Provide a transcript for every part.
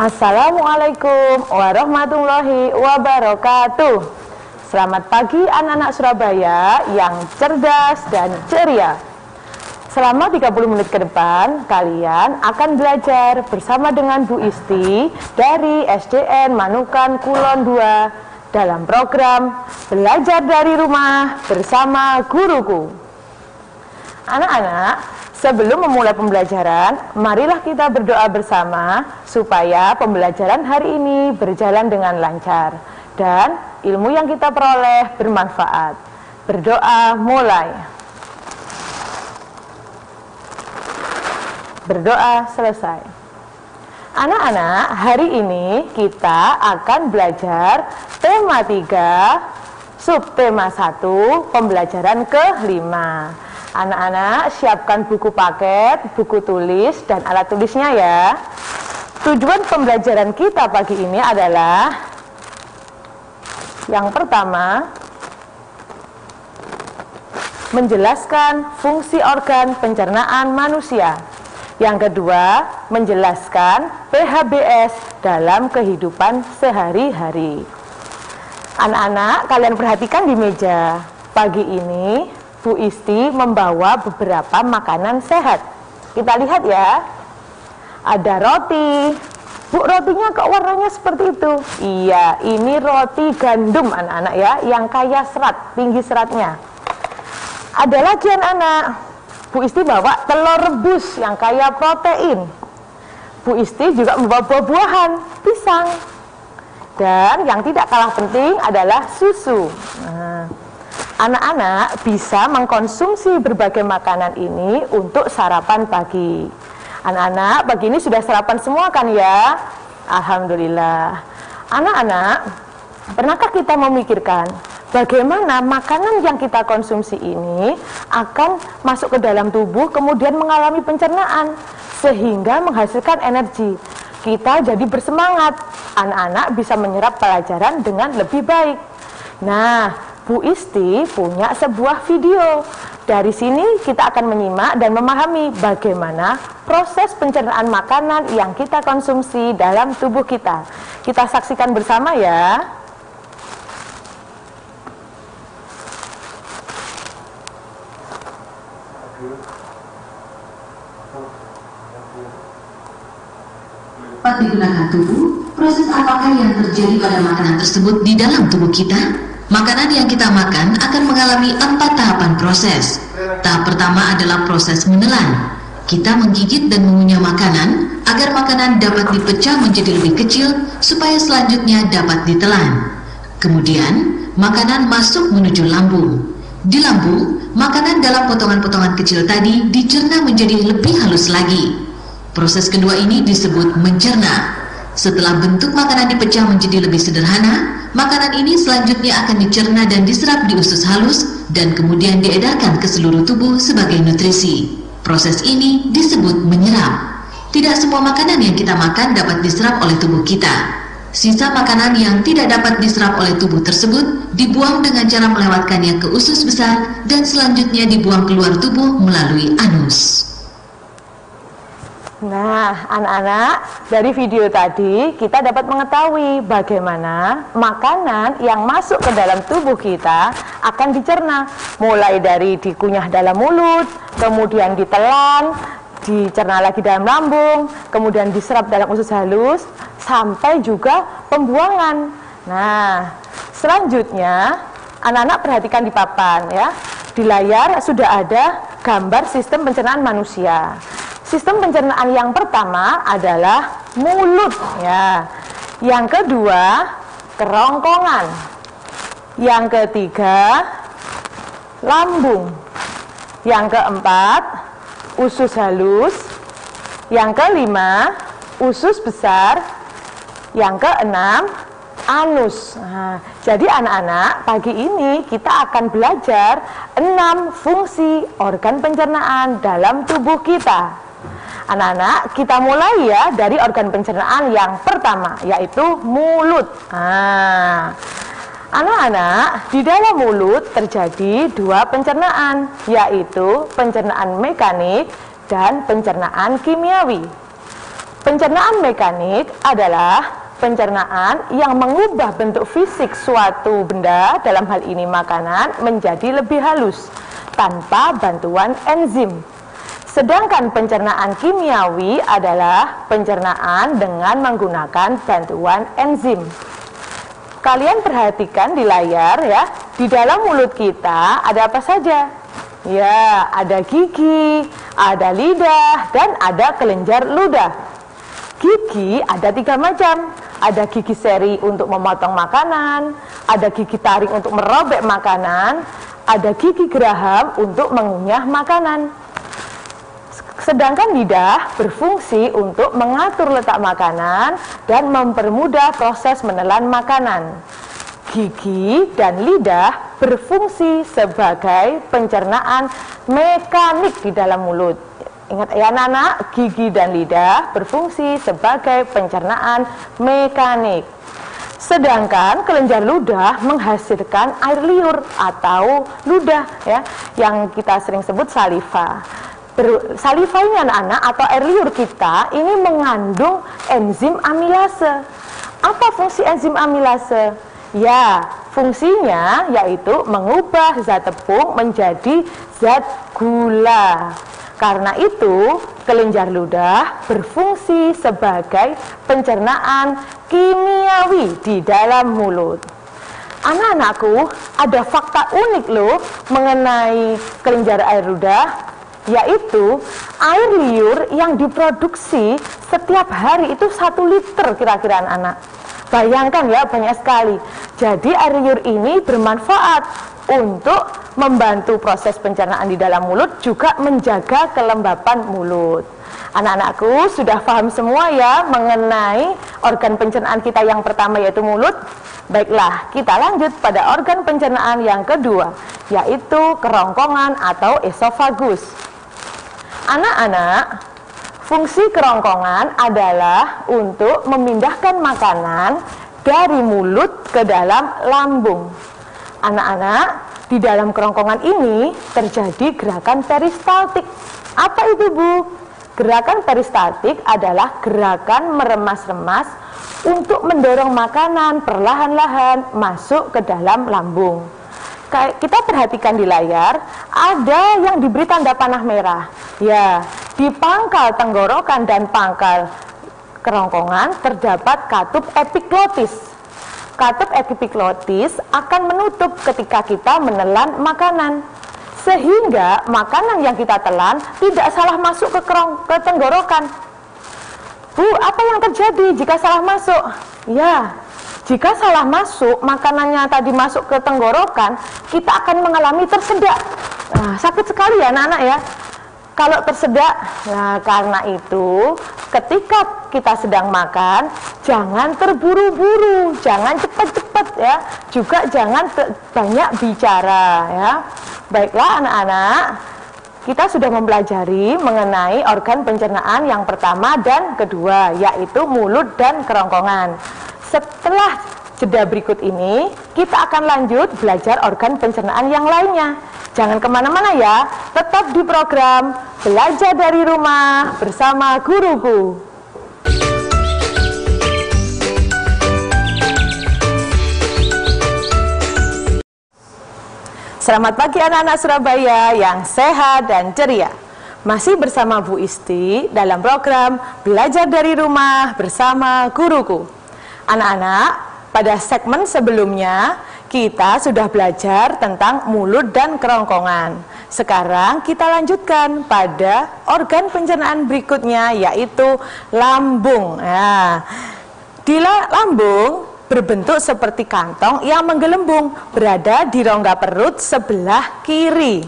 Assalamualaikum warahmatullahi wabarakatuh. Selamat pagi anak-anak Surabaya yang cerdas dan ceria. Selama 30 menit ke depan, kalian akan belajar bersama dengan Bu Isti dari SDN Manukan Kulon 2 dalam program Belajar dari Rumah bersama Guruku. Anak-anak, sebelum memulai pembelajaran, marilah kita berdoa bersama supaya pembelajaran hari ini berjalan dengan lancar dan ilmu yang kita peroleh bermanfaat. Berdoa mulai. Berdoa selesai. Anak-anak, hari ini kita akan belajar tema 3, subtema 1, pembelajaran ke-5. Anak-anak siapkan buku paket, buku tulis, dan alat tulisnya ya. Tujuan pembelajaran kita pagi ini adalah yang pertama, menjelaskan fungsi organ pencernaan manusia. Yang kedua, menjelaskan PHBS dalam kehidupan sehari-hari. Anak-anak, kalian perhatikan di meja. Pagi ini Bu Isti membawa beberapa makanan sehat. Kita lihat ya. Ada roti. Bu, rotinya kok warnanya seperti itu? Iya, ini roti gandum anak-anak ya, yang kaya serat, tinggi seratnya. Ada lagi anak-anak, Bu Isti bawa telur rebus yang kaya protein. Bu Isti juga membawa buah-buahan, pisang. Dan yang tidak kalah penting adalah susu. Anak-anak bisa mengkonsumsi berbagai makanan ini untuk sarapan pagi. Anak-anak, pagi ini sudah sarapan semua kan ya? Alhamdulillah. Anak-anak, pernahkah kita memikirkan bagaimana makanan yang kita konsumsi ini akan masuk ke dalam tubuh kemudian mengalami pencernaan sehingga menghasilkan energi. Kita jadi bersemangat. Anak-anak bisa menyerap pelajaran dengan lebih baik. Nah, Bu Isti punya sebuah video. Dari sini kita akan menyimak dan memahami bagaimana proses pencernaan makanan yang kita konsumsi dalam tubuh kita. Kita saksikan bersama ya. Dapat digunakan tubuh, proses apakah yang terjadi pada makanan tersebut di dalam tubuh kita? Makanan yang kita makan akan mengalami 4 tahapan proses. Tahap pertama adalah proses menelan. Kita menggigit dan mengunyah makanan agar makanan dapat dipecah menjadi lebih kecil supaya selanjutnya dapat ditelan. Kemudian, makanan masuk menuju lambung. Di lambung, makanan dalam potongan-potongan kecil tadi dicerna menjadi lebih halus lagi. Proses kedua ini disebut mencerna. Setelah bentuk makanan dipecah menjadi lebih sederhana, makanan ini selanjutnya akan dicerna dan diserap di usus halus dan kemudian diedarkan ke seluruh tubuh sebagai nutrisi. Proses ini disebut menyerap. Tidak semua makanan yang kita makan dapat diserap oleh tubuh kita. Sisa makanan yang tidak dapat diserap oleh tubuh tersebut dibuang dengan cara melewatkannya ke usus besar dan selanjutnya dibuang keluar tubuh melalui anus. Nah, anak-anak, dari video tadi kita dapat mengetahui bagaimana makanan yang masuk ke dalam tubuh kita akan dicerna. Mulai dari dikunyah dalam mulut, kemudian ditelan, dicerna lagi dalam lambung, kemudian diserap dalam usus halus, sampai juga pembuangan. Nah, selanjutnya anak-anak perhatikan di papan ya. Di layar sudah ada gambar sistem pencernaan manusia. Sistem pencernaan yang pertama adalah mulut ya. Yang kedua, kerongkongan. Yang ketiga, lambung. Yang keempat, usus halus. Yang kelima, usus besar. Yang keenam, anus. Nah, jadi anak-anak, pagi ini kita akan belajar 6 fungsi organ pencernaan dalam tubuh kita. Anak-anak, kita mulai ya dari organ pencernaan yang pertama, yaitu mulut. Anak-anak, di dalam mulut terjadi 2 pencernaan, yaitu pencernaan mekanik dan pencernaan kimiawi. Pencernaan mekanik adalah pencernaan yang mengubah bentuk fisik suatu benda, dalam hal ini makanan, menjadi lebih halus tanpa bantuan enzim. Sedangkan pencernaan kimiawi adalah pencernaan dengan menggunakan bantuan enzim. Kalian perhatikan di layar ya, di dalam mulut kita ada apa saja? Ya, ada gigi, ada lidah, dan ada kelenjar ludah. Gigi ada 3 macam. Ada gigi seri untuk memotong makanan, ada gigi taring untuk merobek makanan, ada gigi geraham untuk mengunyah makanan. Sedangkan lidah berfungsi untuk mengatur letak makanan dan mempermudah proses menelan makanan. Gigi dan lidah berfungsi sebagai pencernaan mekanik di dalam mulut. Ingat ya anak-anak, gigi dan lidah berfungsi sebagai pencernaan mekanik. Sedangkan kelenjar ludah menghasilkan air liur atau ludah ya, yang kita sering sebut saliva. Saliva ini anak-anak atau air liur kita ini mengandung enzim amilase. Apa fungsi enzim amilase? Ya, fungsinya yaitu mengubah zat tepung menjadi zat gula. Karena itu, kelenjar ludah berfungsi sebagai pencernaan kimiawi di dalam mulut. Anak-anakku, ada fakta unik loh mengenai kelenjar air ludah, yaitu air liur yang diproduksi setiap hari itu 1 liter kira-kira anak-anak. Bayangkan ya, banyak sekali. Jadi air liur ini bermanfaat untuk membantu proses pencernaan di dalam mulut, juga menjaga kelembapan mulut. Anak-anakku sudah paham semua ya mengenai organ pencernaan kita yang pertama yaitu mulut. Baiklah, kita lanjut pada organ pencernaan yang kedua, yaitu kerongkongan atau esofagus. Anak-anak, fungsi kerongkongan adalah untuk memindahkan makanan dari mulut ke dalam lambung. Anak-anak, di dalam kerongkongan ini terjadi gerakan peristaltik. Apa itu, Bu? Gerakan peristaltik adalah gerakan meremas-remas untuk mendorong makanan perlahan-lahan masuk ke dalam lambung. Kita perhatikan di layar, ada yang diberi tanda panah merah. Ya, di pangkal tenggorokan dan pangkal kerongkongan terdapat katup epiglotis. Katup epiglotis akan menutup ketika kita menelan makanan, sehingga makanan yang kita telan tidak salah masuk ke tenggorokan. Bu, apa yang terjadi jika salah masuk? Ya, jika salah masuk, makanannya tadi masuk ke tenggorokan, kita akan mengalami tersedak. Nah, sakit sekali ya anak-anak ya kalau tersedak. Nah, karena itu ketika kita sedang makan, jangan terburu-buru, jangan cepat-cepat ya, juga jangan banyak bicara ya. Baiklah anak-anak, kita sudah mempelajari mengenai organ pencernaan yang pertama dan kedua, yaitu mulut dan kerongkongan. Setelah jeda berikut ini, kita akan lanjut belajar organ pencernaan yang lainnya. Jangan kemana-mana ya, tetap di program Belajar dari Rumah bersama Guruku. Selamat pagi anak-anak Surabaya yang sehat dan ceria. Masih bersama Bu Isti dalam program Belajar dari Rumah bersama Guruku. Anak-anak, pada segmen sebelumnya kita sudah belajar tentang mulut dan kerongkongan. Sekarang kita lanjutkan pada organ pencernaan berikutnya, yaitu lambung. Nah, di lambung berbentuk seperti kantong yang menggelembung, berada di rongga perut sebelah kiri.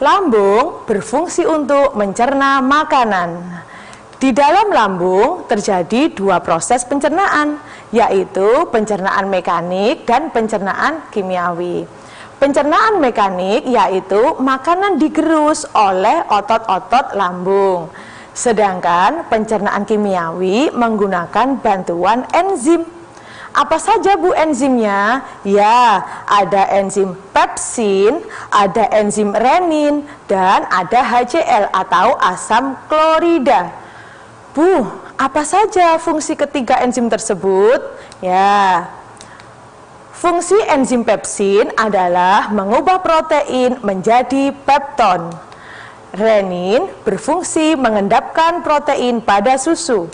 Lambung berfungsi untuk mencerna makanan. Di dalam lambung terjadi 2 proses pencernaan, yaitu pencernaan mekanik dan pencernaan kimiawi. Pencernaan mekanik yaitu makanan digerus oleh otot-otot lambung. Sedangkan pencernaan kimiawi menggunakan bantuan enzim. Apa saja Bu enzimnya? Ya, ada enzim pepsin, ada enzim renin, dan ada HCl atau asam klorida. Bu, apa saja fungsi ketiga enzim tersebut? Ya, fungsi enzim pepsin adalah mengubah protein menjadi pepton. Renin berfungsi mengendapkan protein pada susu.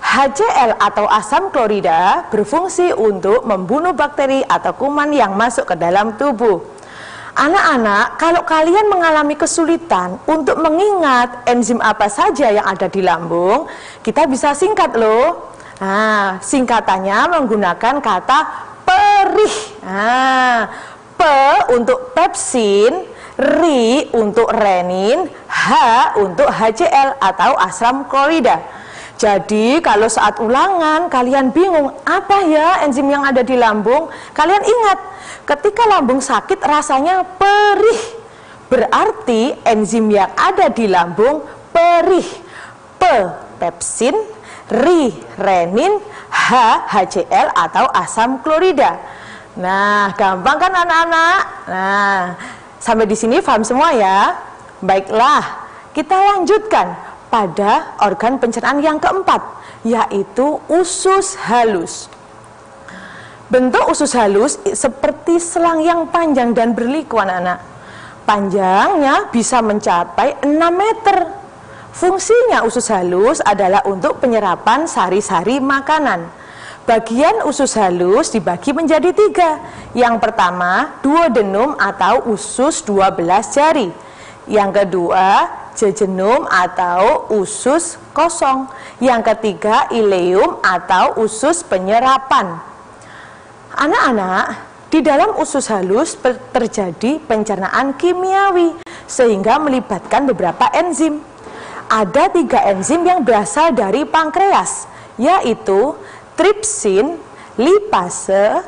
HCl atau asam klorida berfungsi untuk membunuh bakteri atau kuman yang masuk ke dalam tubuh. Anak-anak, kalau kalian mengalami kesulitan untuk mengingat enzim apa saja yang ada di lambung, kita bisa singkat loh. Nah, singkatannya menggunakan kata perih. Nah, P untuk pepsin, R untuk renin, H untuk HCl atau asam klorida. Jadi kalau saat ulangan kalian bingung apa ya enzim yang ada di lambung, kalian ingat ketika lambung sakit rasanya perih, berarti enzim yang ada di lambung perih. P pepsin, R renin, H HCl atau asam klorida. Nah, gampang kan anak-anak? Nah, sampai di sini paham semua ya? Baiklah, kita lanjutkan pada organ pencernaan yang keempat, yaitu usus halus. Bentuk usus halus seperti selang yang panjang dan berliku anak-anak. Panjangnya bisa mencapai 6 meter. Fungsinya usus halus adalah untuk penyerapan sari-sari makanan. Bagian usus halus dibagi menjadi 3. Yang pertama, duodenum atau usus 12 jari. Yang kedua, jejunum atau usus kosong. Yang ketiga, ileum atau usus penyerapan. Anak-anak, di dalam usus halus terjadi pencernaan kimiawi sehingga melibatkan beberapa enzim. Ada 3 enzim yang berasal dari pankreas, yaitu tripsin, lipase,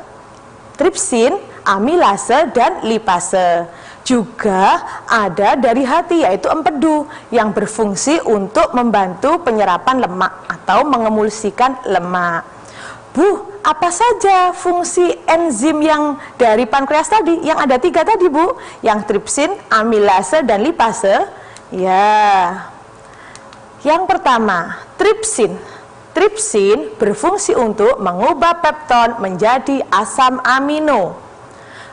tripsin, amilase, dan lipase. Juga ada dari hati, yaitu empedu yang berfungsi untuk membantu penyerapan lemak atau mengemulsikan lemak. Bu, apa saja fungsi enzim yang dari pankreas tadi? Yang ada 3 tadi, Bu, yang tripsin, amilase, dan lipase. Ya, yang pertama, tripsin. Tripsin berfungsi untuk mengubah pepton menjadi asam amino.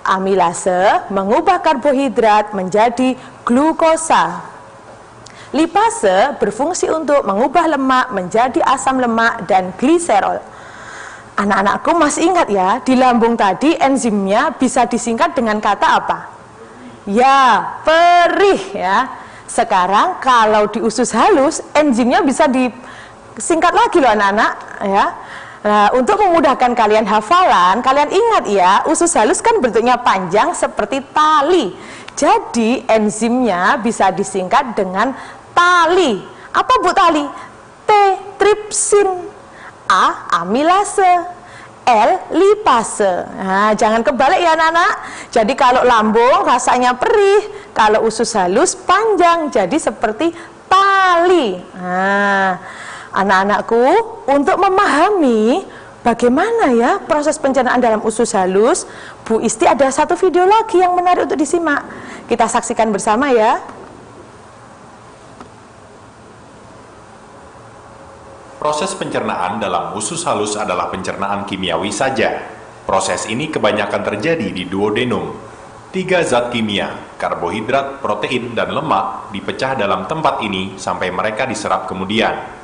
Amilase mengubah karbohidrat menjadi glukosa. Lipase berfungsi untuk mengubah lemak menjadi asam lemak dan gliserol. Anak-anakku masih ingat ya, di lambung tadi enzimnya bisa disingkat dengan kata apa? Ya, perih ya. Sekarang kalau di usus halus enzimnya bisa disingkat lagi loh anak-anak ya. Nah, untuk memudahkan kalian hafalan, kalian ingat ya, usus halus kan bentuknya panjang seperti tali. Jadi enzimnya bisa disingkat dengan tali. Apa Bu tali? T tripsin, A amilase, L lipase. Nah, jangan kebalik ya anak-anak. Jadi kalau lambung rasanya perih, kalau usus halus panjang, jadi seperti tali. Nah, anak-anakku, untuk memahami bagaimana ya proses pencernaan dalam usus halus, Bu Isti ada satu video lagi yang menarik untuk disimak. Kita saksikan bersama ya. Proses pencernaan dalam usus halus adalah pencernaan kimiawi saja. Proses ini kebanyakan terjadi di duodenum. 3 zat kimia, karbohidrat, protein, dan lemak dipecah dalam tempat ini sampai mereka diserap kemudian.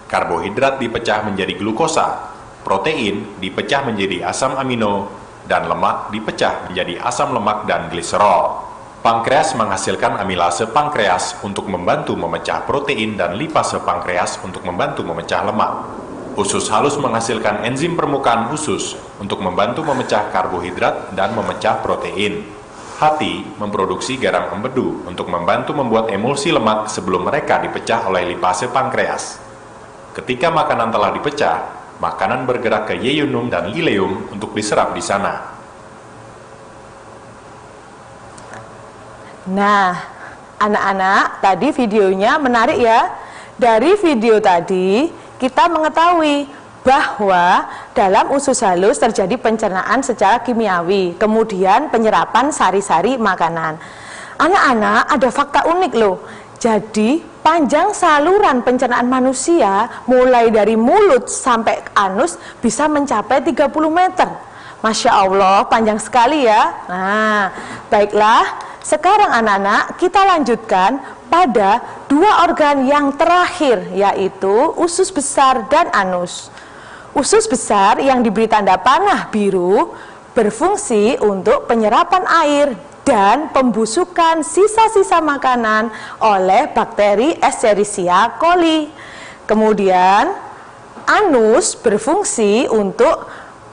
Karbohidrat dipecah menjadi glukosa, protein dipecah menjadi asam amino, dan lemak dipecah menjadi asam lemak dan gliserol. Pankreas menghasilkan amilase pankreas untuk membantu memecah protein dan lipase pankreas untuk membantu memecah lemak. Usus halus menghasilkan enzim permukaan usus untuk membantu memecah karbohidrat dan memecah protein. Hati memproduksi garam empedu untuk membantu membuat emulsi lemak sebelum mereka dipecah oleh lipase pankreas. Ketika makanan telah dipecah, makanan bergerak ke yeyunum dan ileum untuk diserap di sana. Nah, anak-anak, tadi videonya menarik ya. Dari video tadi, kita mengetahui bahwa dalam usus halus terjadi pencernaan secara kimiawi, kemudian penyerapan sari-sari makanan. Anak-anak, ada fakta unik loh. Jadi, panjang saluran pencernaan manusia mulai dari mulut sampai anus bisa mencapai 30 meter. Masya Allah, panjang sekali ya. Nah, baiklah, sekarang anak-anak kita lanjutkan pada dua organ yang terakhir, yaitu usus besar dan anus. Usus besar yang diberi tanda panah biru berfungsi untuk penyerapan air dan pembusukan sisa-sisa makanan oleh bakteri Escherichia coli. Kemudian anus berfungsi untuk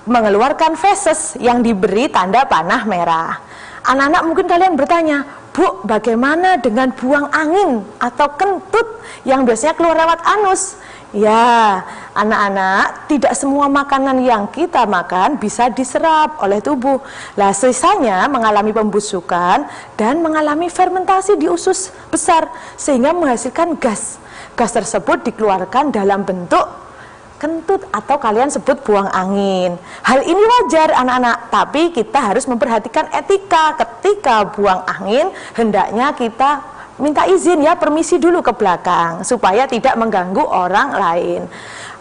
mengeluarkan feses yang diberi tanda panah merah. Anak-anak mungkin kalian bertanya, Bu, bagaimana dengan buang angin atau kentut yang biasanya keluar lewat anus? Ya, anak-anak, tidak semua makanan yang kita makan bisa diserap oleh tubuh. Lah, sisanya mengalami pembusukan dan mengalami fermentasi di usus besar sehingga menghasilkan gas. Gas tersebut dikeluarkan dalam bentuk kentut atau kalian sebut buang angin. Hal ini wajar anak-anak, tapi kita harus memperhatikan etika. Ketika buang angin, hendaknya kita minta izin ya, permisi dulu ke belakang supaya tidak mengganggu orang lain.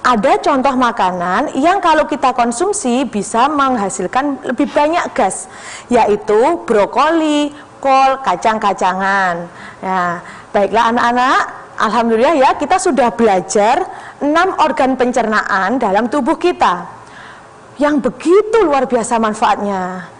Ada contoh makanan yang kalau kita konsumsi bisa menghasilkan lebih banyak gas, yaitu brokoli, kol, kacang-kacangan. Nah, baiklah anak-anak, alhamdulillah ya, kita sudah belajar 6 organ pencernaan dalam tubuh kita yang begitu luar biasa manfaatnya.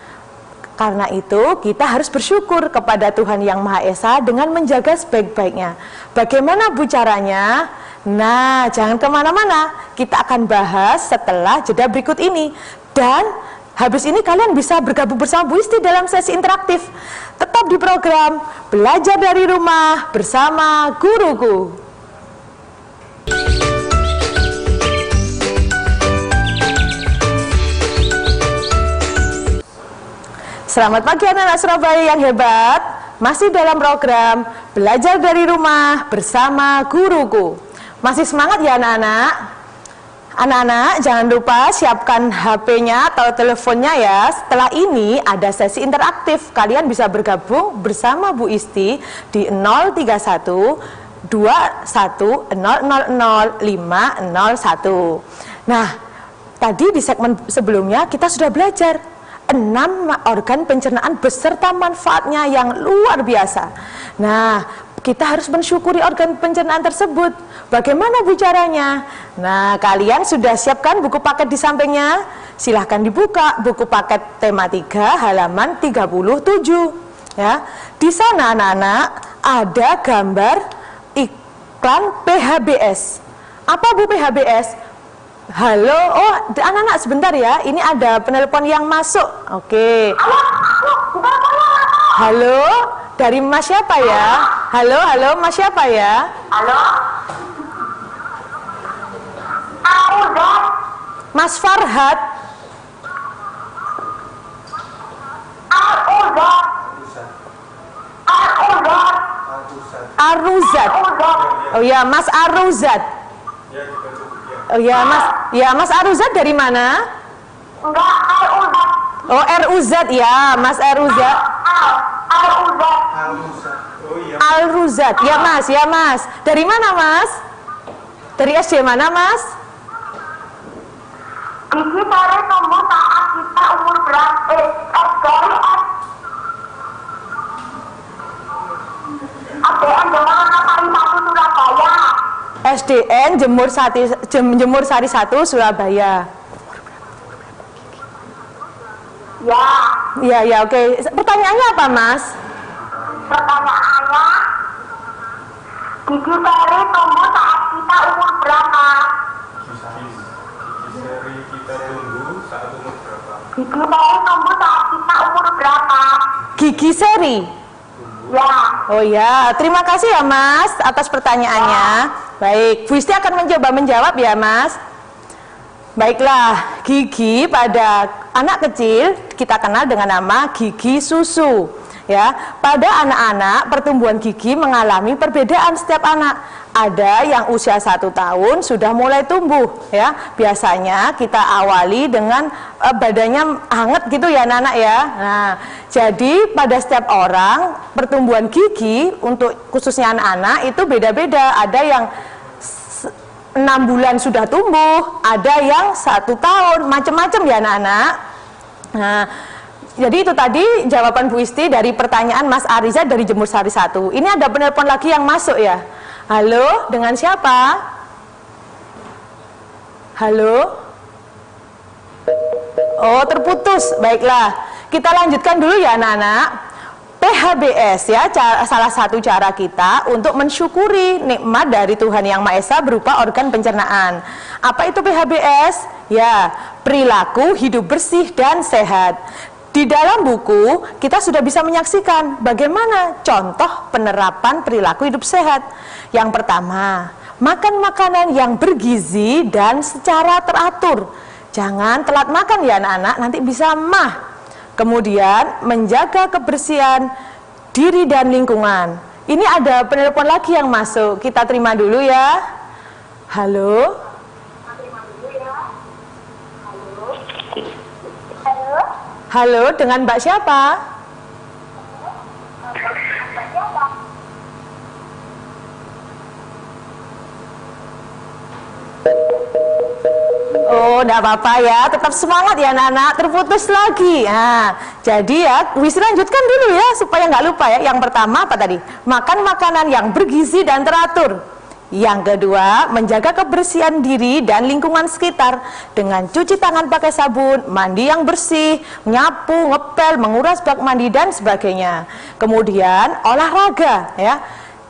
Karena itu kita harus bersyukur kepada Tuhan Yang Maha Esa dengan menjaga sebaik-baiknya. Bagaimana Bu caranya? Nah, jangan kemana-mana, kita akan bahas setelah jeda berikut ini. Dan habis ini kalian bisa bergabung bersama Bu Isti dalam sesi interaktif. Tetap di program Belajar dari Rumah bersama Guruku. Selamat pagi anak-anak Surabaya yang hebat. Masih dalam program Belajar dari Rumah bersama Guruku. Masih semangat ya anak-anak? Anak-anak jangan lupa siapkan HP-nya atau teleponnya ya. Setelah ini ada sesi interaktif. Kalian bisa bergabung bersama Bu Isti di 031 21 000 501. Nah, tadi di segmen sebelumnya kita sudah belajar 6 organ pencernaan beserta manfaatnya yang luar biasa. Nah, kita harus mensyukuri organ pencernaan tersebut. Bagaimana Bu caranya? Nah, kalian sudah siapkan buku paket di sampingnya? Silahkan dibuka buku paket tema 3 halaman 37. Ya, di sana anak-anak ada gambar iklan PHBS. Apa Bu PHBS? Halo, oh anak-anak sebentar ya, ini ada penelpon yang masuk. Oke. Halo, dari Mas siapa ya? Halo, Mas siapa ya? Halo. Mas Farhad. Aruzat. Oh ya, Mas Aruzat. Oh ya, Mas Aruzat dari mana? Enggak, Aruzat. Oh, Ruzat ya, Mas Ruzat. Aruzat. Al-Ruzat. Ya Mas. Dari mana Mas? Dari SD mana Mas? Gigi Sari tumbuh saat kita umur berapa? ADN Jemur Sari 1 Surabaya. SDN Jemur Sari 1 Surabaya. Ya, oke. Pertanyaannya apa, Mas? Pertanyaannya, Gigi Sari tumbuh saat kita umur berapa? Gigi Sari tumbuh saat kita umur berapa? Gigi Seri. Ya. Oh ya, terima kasih ya Mas atas pertanyaannya. Baik, Bu Isti akan mencoba menjawab ya Mas. Baiklah, gigi pada anak kecil kita kenal dengan nama gigi susu. Ya, pada anak-anak pertumbuhan gigi mengalami perbedaan setiap anak. Ada yang usia 1 tahun sudah mulai tumbuh, ya. Biasanya kita awali dengan badannya hangat gitu ya anak-anak ya. Nah, jadi pada setiap orang pertumbuhan gigi untuk khususnya anak-anak itu beda-beda. Ada yang 6 bulan sudah tumbuh, ada yang 1 tahun, macam-macam ya anak-anak. Nah, jadi itu tadi jawaban Bu Isti dari pertanyaan Mas Ariza dari Jemur Sari 1. Ini ada penelpon lagi yang masuk ya. Halo, dengan siapa? Halo? Oh, terputus. Baiklah, kita lanjutkan dulu ya anak-anak. PHBS ya, salah satu cara kita untuk mensyukuri nikmat dari Tuhan Yang Maha Esa berupa organ pencernaan. Apa itu PHBS? Ya, perilaku hidup bersih dan sehat. Di dalam buku kita sudah bisa menyaksikan bagaimana contoh penerapan perilaku hidup sehat. Yang pertama, makan makanan yang bergizi dan secara teratur. Jangan telat makan ya anak-anak, nanti bisa mah. Kemudian menjaga kebersihan diri dan lingkungan. Ini ada penelpon lagi yang masuk, kita terima dulu ya. Halo. Halo, dengan Mbak siapa? Oh, enggak apa-apa ya, tetap semangat ya anak-anak, terputus lagi. Nah, jadi ya, wis lanjutkan dulu ya, supaya nggak lupa ya. Yang pertama apa tadi? Makan makanan yang bergizi dan teratur. Yang kedua, menjaga kebersihan diri dan lingkungan sekitar dengan cuci tangan pakai sabun, mandi yang bersih, nyapu, ngepel, menguras bak mandi dan sebagainya. Kemudian olahraga ya.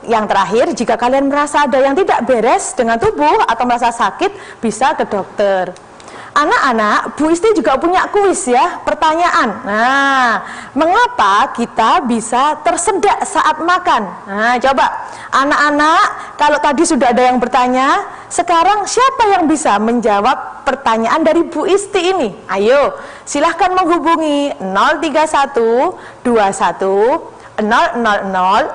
Yang terakhir, jika kalian merasa ada yang tidak beres dengan tubuh atau merasa sakit, bisa ke dokter. Anak-anak, Bu Isti juga punya kuis ya, pertanyaan. Nah, mengapa kita bisa tersedak saat makan? Nah, coba anak-anak, kalau tadi sudah ada yang bertanya, sekarang siapa yang bisa menjawab pertanyaan dari Bu Isti ini? Ayo, silahkan menghubungi 031 21 000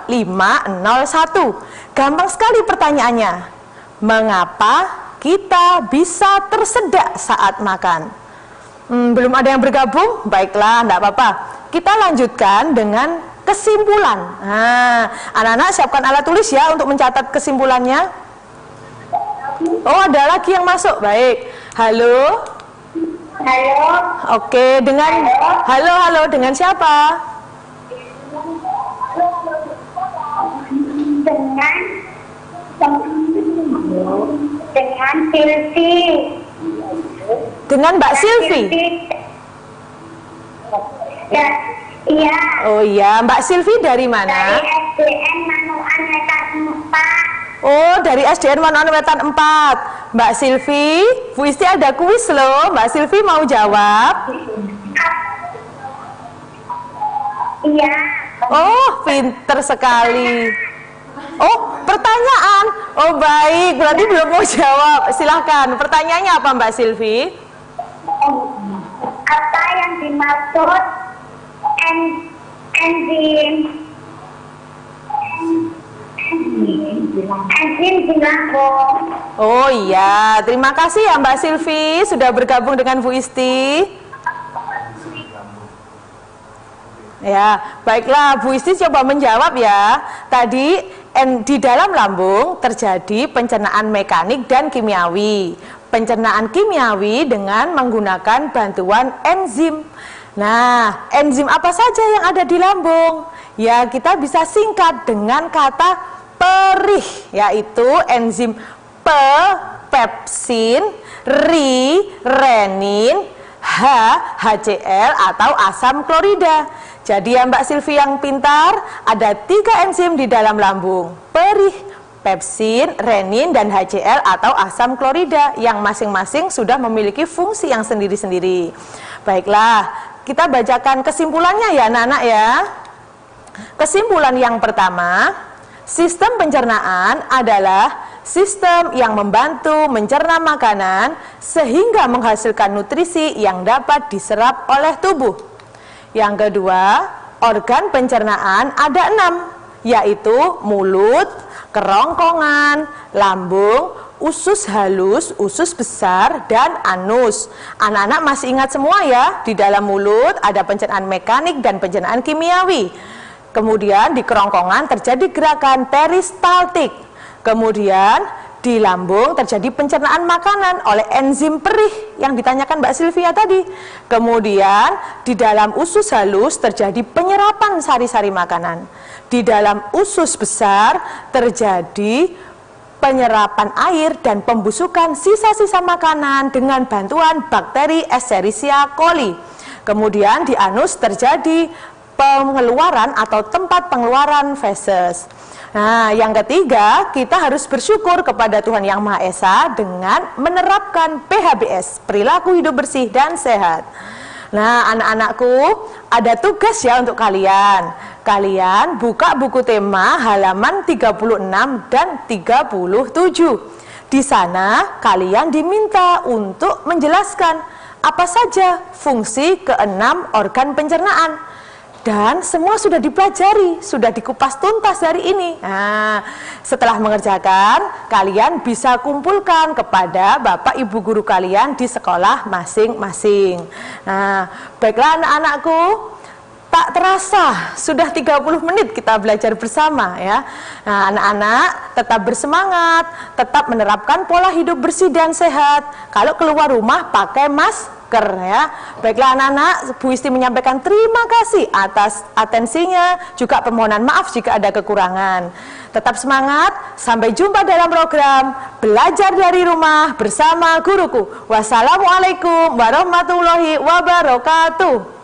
501. Gampang sekali pertanyaannya. Mengapa kita bisa tersedak saat makan? Belum ada yang bergabung? Baiklah, enggak apa-apa. Kita lanjutkan dengan kesimpulan. Nah, anak-anak siapkan alat tulis ya untuk mencatat kesimpulannya. Oh, ada lagi yang masuk. Baik. Halo. Halo. Oke, dengan halo, dengan siapa? Dengan Silvi. Dengan Mbak Silvi. Ya, iya. Oh iya, Mbak Silvi dari mana? Dari SDN Manuan Wetan 4. Oh, dari SDN Manuan Wetan 4. Mbak Silvi, Bu Isti ada kuis loh. Mbak Silvi mau jawab? Iya. Oh, pinter sekali. Oh, pertanyaan. Oh, baik, berarti belum mau jawab. Silahkan, pertanyaannya apa Mbak Silvi? Apa yang dimaksud enzim di lambung? Oh iya, terima kasih ya Mbak Silvi sudah bergabung dengan Bu Isti. Ya, baiklah Bu Isti coba menjawab ya. Tadi di dalam lambung terjadi pencernaan mekanik dan kimiawi. Pencernaan kimiawi dengan menggunakan bantuan enzim. Nah, enzim apa saja yang ada di lambung? Ya, kita bisa singkat dengan kata perih, yaitu enzim pepsin, renin, HCl atau asam klorida. Jadi ya Mbak Silvi yang pintar, ada 3 enzim di dalam lambung, perih, pepsin, renin, dan HCl atau asam klorida yang masing-masing sudah memiliki fungsi yang sendiri-sendiri. Baiklah, kita bacakan kesimpulannya ya anak-anak ya. Kesimpulan yang pertama, sistem pencernaan adalah sistem yang membantu mencerna makanan sehingga menghasilkan nutrisi yang dapat diserap oleh tubuh. Yang kedua, organ pencernaan ada 6, yaitu mulut, kerongkongan, lambung, usus halus, usus besar, dan anus. Anak-anak masih ingat semua ya, di dalam mulut ada pencernaan mekanik dan pencernaan kimiawi. Kemudian di kerongkongan terjadi gerakan peristaltik. Kemudian di lambung terjadi pencernaan makanan oleh enzim perih yang ditanyakan Mbak Sylvia tadi. Kemudian di dalam usus halus terjadi penyerapan sari-sari makanan. Di dalam usus besar terjadi penyerapan air dan pembusukan sisa-sisa makanan dengan bantuan bakteri Escherichia coli. Kemudian di anus terjadi pengeluaran atau tempat pengeluaran feses. Nah, yang ketiga, kita harus bersyukur kepada Tuhan Yang Maha Esa dengan menerapkan PHBS, perilaku hidup bersih dan sehat. Nah, anak-anakku, ada tugas ya untuk kalian. Kalian buka buku tema halaman 36 dan 37. Di sana kalian diminta untuk menjelaskan apa saja fungsi ke-6 organ pencernaan. Dan semua sudah dipelajari, sudah dikupas tuntas hari ini. Nah, setelah mengerjakan, kalian bisa kumpulkan kepada Bapak Ibu guru kalian di sekolah masing-masing. Nah, baiklah anak-anakku, tak terasa sudah 30 menit kita belajar bersama ya. Nah, anak-anak tetap bersemangat, tetap menerapkan pola hidup bersih dan sehat. Kalau keluar rumah pakai masker ya. Baiklah anak-anak, Bu Isti menyampaikan terima kasih atas atensinya, juga permohonan maaf jika ada kekurangan. Tetap semangat, sampai jumpa dalam program Belajar dari Rumah bersama Guruku. Wassalamualaikum warahmatullahi wabarakatuh.